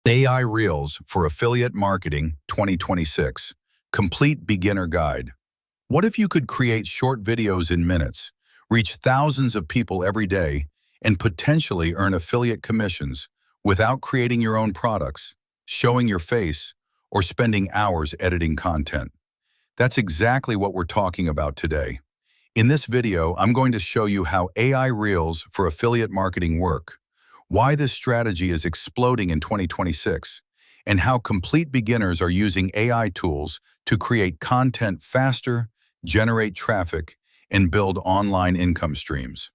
AI Reels for Affiliate Marketing 2026. Complete Beginner Guide. What if you could create short videos in minutes, reach thousands of people every day, and potentially earn affiliate commissions without creating your own products, showing your face, or spending hours editing content? That's exactly what we're talking about today. In this video, I'm going to show you how AI Reels for affiliate marketing work, why this strategy is exploding in 2026, and how complete beginners are using AI tools to create content faster, generate traffic, and build online income streams.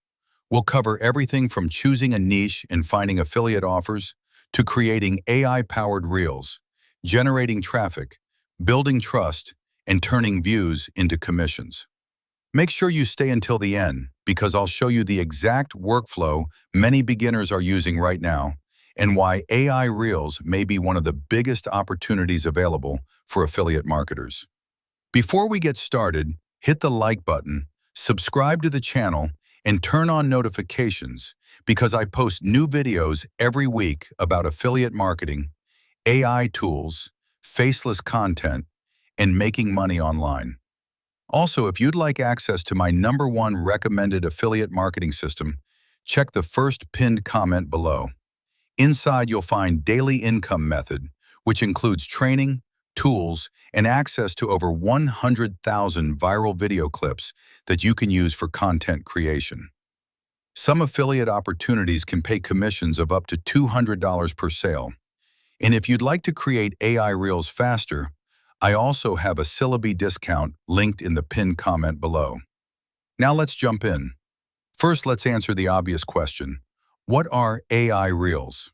We'll cover everything from choosing a niche and finding affiliate offers to creating AI-powered reels, generating traffic, building trust, and turning views into commissions. Make sure you stay until the end because I'll show you the exact workflow many beginners are using right now and why AI Reels may be one of the biggest opportunities available for affiliate marketers. Before we get started, hit the like button, subscribe to the channel, and turn on notifications because I post new videos every week about affiliate marketing, AI tools, faceless content, and making money online. Also, if you'd like access to my #1 recommended affiliate marketing system, check the first pinned comment below. Inside, you'll find Daily Income Method, which includes training, tools, and access to over 100,000 viral video clips that you can use for content creation. Some affiliate opportunities can pay commissions of up to $200 per sale. And if you'd like to create AI Reels faster, I also have a Syllaby discount linked in the pinned comment below. Now let's jump in. First, let's answer the obvious question. What are AI Reels?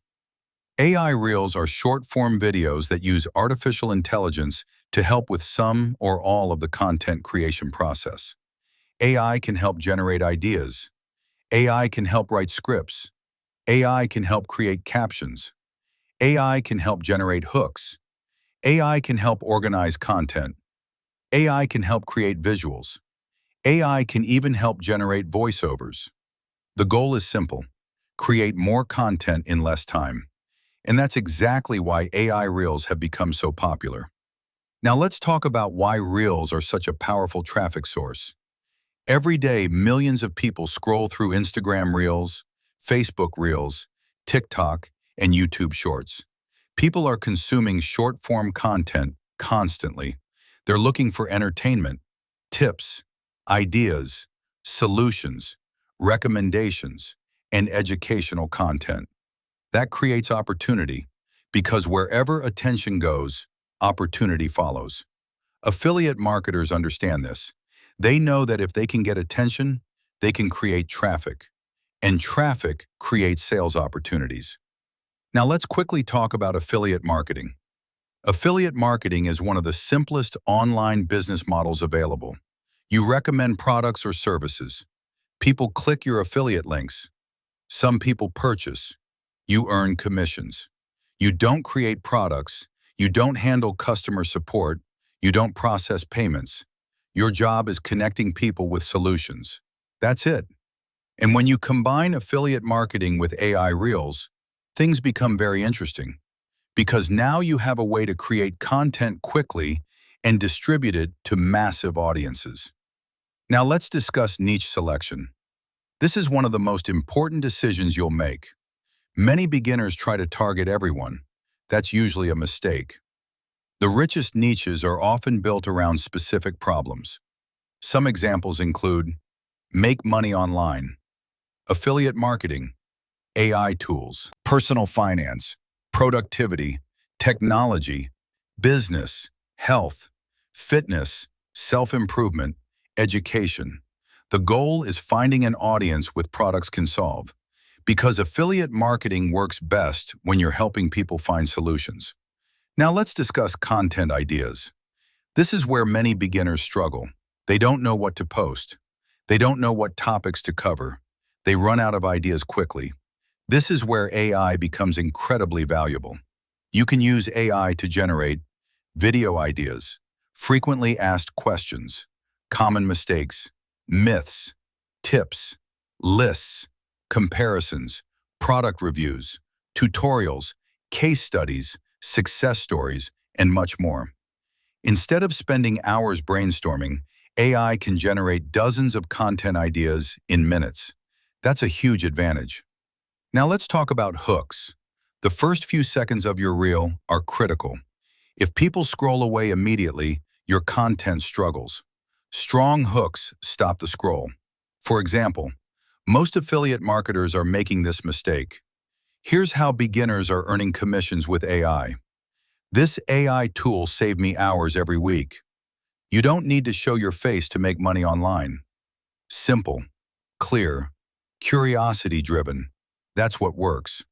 AI Reels are short-form videos that use artificial intelligence to help with some or all of the content creation process. AI can help generate ideas. AI can help write scripts. AI can help create captions. AI can help generate hooks. AI can help organize content. AI can help create visuals. AI can even help generate voiceovers. The goal is simple: create more content in less time. And that's exactly why AI Reels have become so popular. Now let's talk about why Reels are such a powerful traffic source. Every day, millions of people scroll through Instagram Reels, Facebook Reels, TikTok, and YouTube Shorts. People are consuming short-form content constantly. They're looking for entertainment, tips, ideas, solutions, recommendations, and educational content. That creates opportunity because wherever attention goes, opportunity follows. Affiliate marketers understand this. They know that if they can get attention, they can create traffic, and traffic creates sales opportunities. Now let's quickly talk about affiliate marketing. Affiliate marketing is one of the simplest online business models available. You recommend products or services. People click your affiliate links. Some people purchase. You earn commissions. You don't create products. You don't handle customer support. You don't process payments. Your job is connecting people with solutions. That's it. And when you combine affiliate marketing with AI Reels, things become very interesting because now you have a way to create content quickly and distribute it to massive audiences. Now let's discuss niche selection. This is one of the most important decisions you'll make. Many beginners try to target everyone. That's usually a mistake. The richest niches are often built around specific problems. Some examples include make money online, affiliate marketing, AI tools, personal finance, productivity, technology, business, health, fitness, self-improvement, education. The goal is finding an audience with products can solve, because affiliate marketing works best when you're helping people find solutions. Now let's discuss content ideas. This is where many beginners struggle. They don't know what to post. They don't know what topics to cover. They run out of ideas quickly. This is where AI becomes incredibly valuable. You can use AI to generate video ideas, frequently asked questions, common mistakes, myths, tips, lists, comparisons, product reviews, tutorials, case studies, success stories, and much more. Instead of spending hours brainstorming, AI can generate dozens of content ideas in minutes. That's a huge advantage. Now let's talk about hooks. The first few seconds of your reel are critical. If people scroll away immediately, your content struggles. Strong hooks stop the scroll. For example, most affiliate marketers are making this mistake. Here's how beginners are earning commissions with AI. This AI tool saved me hours every week. You don't need to show your face to make money online. Simple, clear, curiosity-driven. That's what works.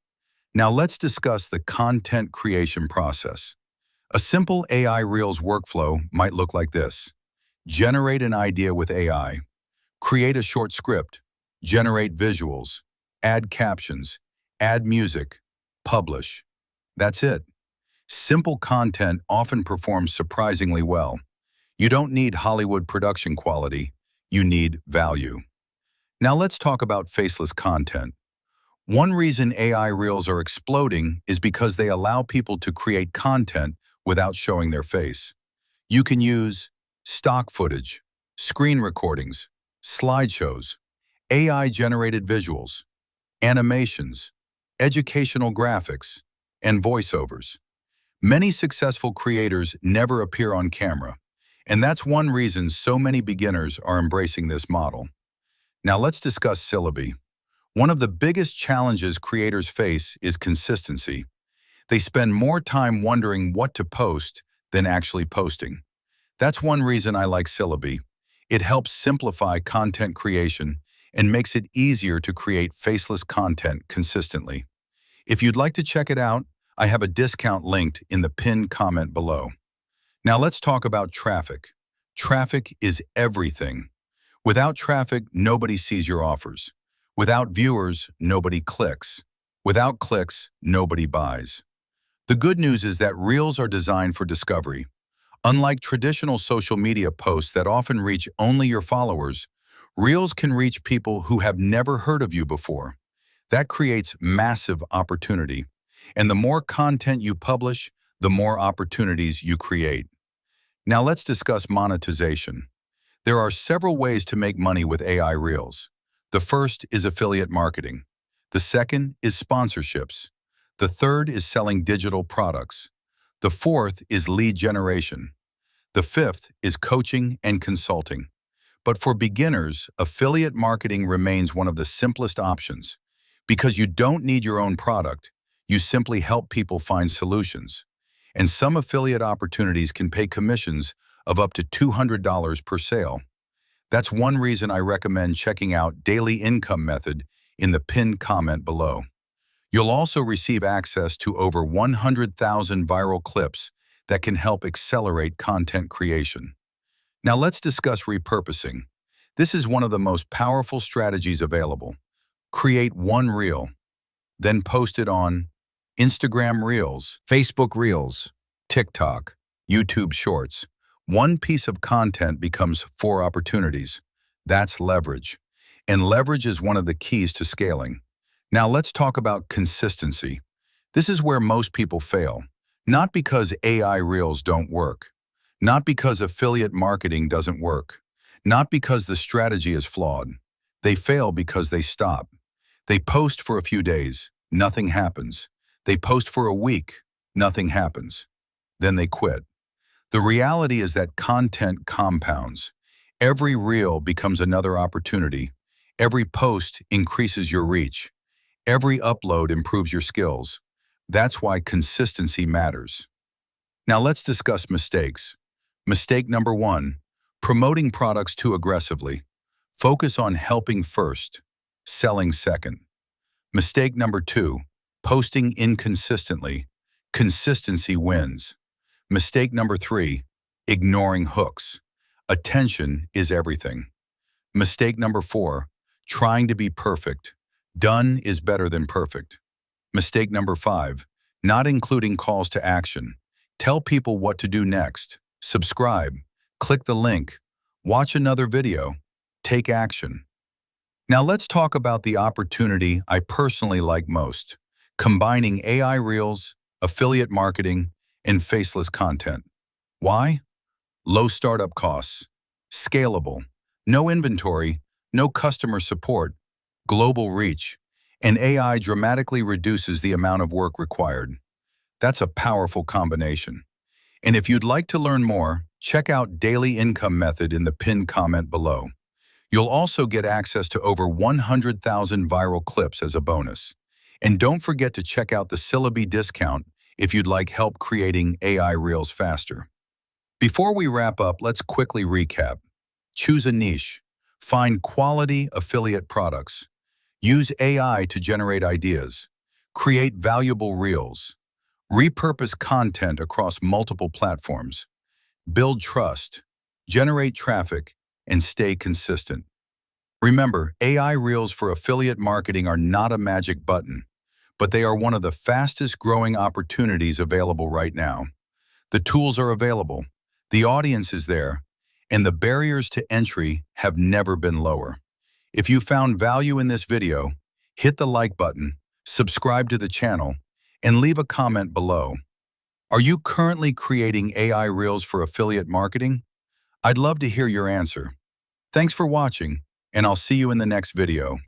Now let's discuss the content creation process. A simple AI Reels workflow might look like this. Generate an idea with AI. Create a short script. Generate visuals. Add captions. Add music. Publish. That's it. Simple content often performs surprisingly well. You don't need Hollywood production quality. You need value. Now let's talk about faceless content. One reason AI Reels are exploding is because they allow people to create content without showing their face. You can use stock footage, screen recordings, slideshows, AI-generated visuals, animations, educational graphics, and voiceovers. Many successful creators never appear on camera, and that's one reason so many beginners are embracing this model. Now let's discuss Syllaby. One of the biggest challenges creators face is consistency. They spend more time wondering what to post than actually posting. That's one reason I like Syllaby. It helps simplify content creation and makes it easier to create faceless content consistently. If you'd like to check it out, I have a discount linked in the pinned comment below. Now let's talk about traffic. Traffic is everything. Without traffic, nobody sees your offers. Without viewers, nobody clicks. Without clicks, nobody buys. The good news is that Reels are designed for discovery. Unlike traditional social media posts that often reach only your followers, Reels can reach people who have never heard of you before. That creates massive opportunity. And the more content you publish, the more opportunities you create. Now let's discuss monetization. There are several ways to make money with AI Reels. The first is affiliate marketing. The second is sponsorships. The third is selling digital products. The fourth is lead generation. The fifth is coaching and consulting. But for beginners, affiliate marketing remains one of the simplest options. Because you don't need your own product, you simply help people find solutions. And some affiliate opportunities can pay commissions of up to $200 per sale. That's one reason I recommend checking out Daily Income Method in the pinned comment below. You'll also receive access to over 100,000 viral clips that can help accelerate content creation. Now let's discuss repurposing. This is one of the most powerful strategies available. Create one reel, then post it on Instagram Reels, Facebook Reels, TikTok, YouTube Shorts. One piece of content becomes 4 opportunities. That's leverage. And leverage is one of the keys to scaling. Now let's talk about consistency. This is where most people fail. Not because AI Reels don't work. Not because affiliate marketing doesn't work. Not because the strategy is flawed. They fail because they stop. They post for a few days, nothing happens. They post for a week, nothing happens. Then they quit. The reality is that content compounds. Every reel becomes another opportunity. Every post increases your reach. Every upload improves your skills. That's why consistency matters. Now let's discuss mistakes. Mistake number 1, promoting products too aggressively. Focus on helping first, selling second. Mistake number 2, posting inconsistently. Consistency wins. Mistake number 3, ignoring hooks. Attention is everything. Mistake number 4, trying to be perfect. Done is better than perfect. Mistake number 5, not including calls to action. Tell people what to do next. Subscribe, click the link, watch another video, take action. Now let's talk about the opportunity I personally like most, combining AI Reels affiliate marketing, and faceless content. Why? Low startup costs, scalable, no inventory, no customer support, global reach, and AI dramatically reduces the amount of work required. That's a powerful combination. And if you'd like to learn more, check out Daily Income Method in the pinned comment below. You'll also get access to over 100,000 viral clips as a bonus. And don't forget to check out the Syllaby discount if you'd like help creating AI Reels faster. Before we wrap up, let's quickly recap. Choose a niche. Find quality affiliate products. Use AI to generate ideas. Create valuable reels. Repurpose content across multiple platforms. Build trust. Generate traffic, and stay consistent. Remember, AI Reels for affiliate marketing are not a magic button, but they are one of the fastest growing opportunities available right now. The tools are available, the audience is there, and the barriers to entry have never been lower. If you found value in this video, hit the like button, subscribe to the channel, and leave a comment below. Are you currently creating AI Reels for affiliate marketing? I'd love to hear your answer. Thanks for watching, and I'll see you in the next video.